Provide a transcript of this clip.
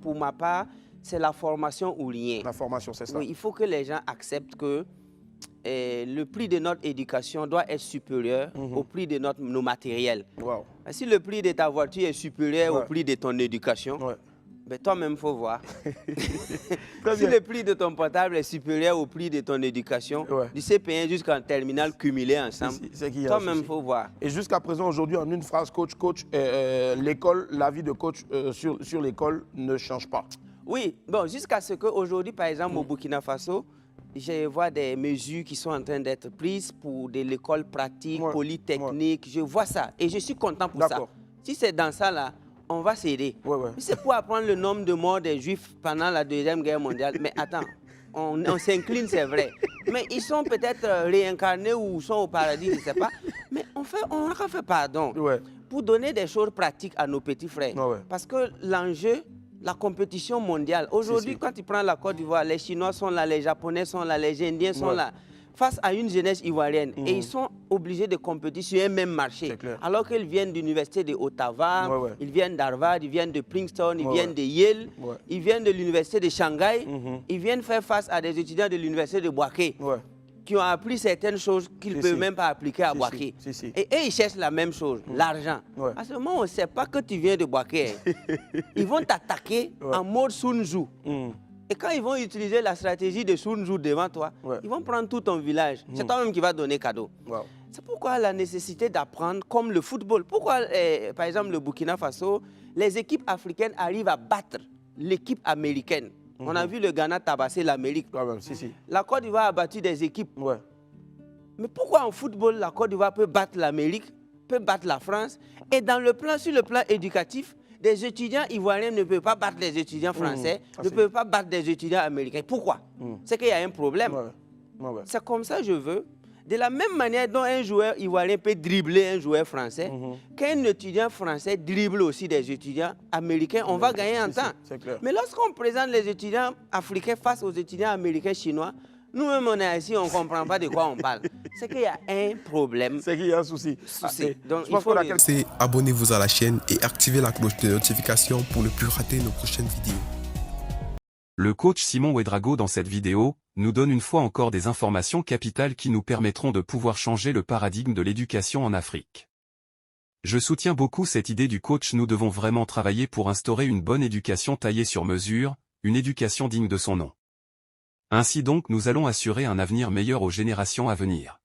pour ma part, c'est la formation ou rien. La formation, c'est ça. Oui, il faut que les gens acceptent que le prix de notre éducation doit être supérieur au prix de nos matériels. Wow. Si le prix de ta voiture est supérieur au prix de ton éducation, ben toi-même, il faut voir. Si le prix de ton portable est supérieur au prix de ton éducation, tu sais payer jusqu'en terminale cumulé ensemble, toi-même, il faut voir. Et jusqu'à présent, aujourd'hui, en une phrase, coach, l'école, la vie de coach sur l'école ne change pas. Oui, bon, jusqu'à ce qu'aujourd'hui, par exemple, au Burkina Faso, je vois des mesures qui sont en train d'être prises pour de l'école pratique, polytechnique. Je vois ça et je suis content pour ça. Si c'est dans ça, là, on va s'aider. C'est pour apprendre le nombre de morts des Juifs pendant la Deuxième Guerre mondiale. Mais attends, on s'incline, c'est vrai. Mais ils sont peut-être réincarnés ou sont au paradis, je ne sais pas. Mais on a fait pardon pour donner des choses pratiques à nos petits frères. Parce que l'enjeu, la compétition mondiale. Aujourd'hui, quand tu prends la Côte d'Ivoire, les Chinois sont là, les Japonais sont là, les Indiens sont là, face à une jeunesse ivoirienne. Et ils sont obligés de compétir sur un même marché. Alors qu'ils viennent de l'université de Ottawa, ils viennent d'Harvard, ils viennent de Princeton, ils viennent de Yale, ils viennent de l'université de Shanghai, ils viennent faire face à des étudiants de l'université de Bouaké. Qui ont appris certaines choses qu'ils ne peuvent même pas appliquer à Bouaké. Et eux, ils cherchent la même chose, l'argent. À ce moment, on ne sait pas que tu viens de Bouaké. Ils vont t'attaquer en mode Sun Tzu. Et quand ils vont utiliser la stratégie de Sun Tzu devant toi, ils vont prendre tout ton village. C'est toi-même qui vas donner cadeau. C'est pourquoi la nécessité d'apprendre comme le football. Pourquoi, par exemple, le Burkina Faso, les équipes africaines arrivent à battre l'équipe américaine. On a vu le Ghana tabasser l'Amérique. La Côte d'Ivoire a battu des équipes. Mais pourquoi en football, la Côte d'Ivoire peut battre l'Amérique, peut battre la France? Et sur le plan éducatif, des étudiants ivoiriens ne peuvent pas battre les étudiants français, ne peuvent pas battre des étudiants américains. Pourquoi? C'est qu'il y a un problème. C'est comme ça que je veux. De la même manière dont un joueur ivoirien peut dribbler un joueur français, qu'un étudiant français dribble aussi des étudiants américains, on va gagner en temps. Mais lorsqu'on présente les étudiants africains face aux étudiants américains, chinois, nous-mêmes on est ici, on ne comprend pas de quoi on parle. C'est qu'il y a un problème. C'est qu'il y a un souci. Donc, il faut abonnez-vous à la chaîne et activez la cloche de notification pour ne plus rater nos prochaines vidéos. Le coach Simon Ouedraogo dans cette vidéo nous donne une fois encore des informations capitales qui nous permettront de pouvoir changer le paradigme de l'éducation en Afrique. Je soutiens beaucoup cette idée du coach. Nous devons vraiment travailler pour instaurer une bonne éducation taillée sur mesure, une éducation digne de son nom. Ainsi donc nous allons assurer un avenir meilleur aux générations à venir.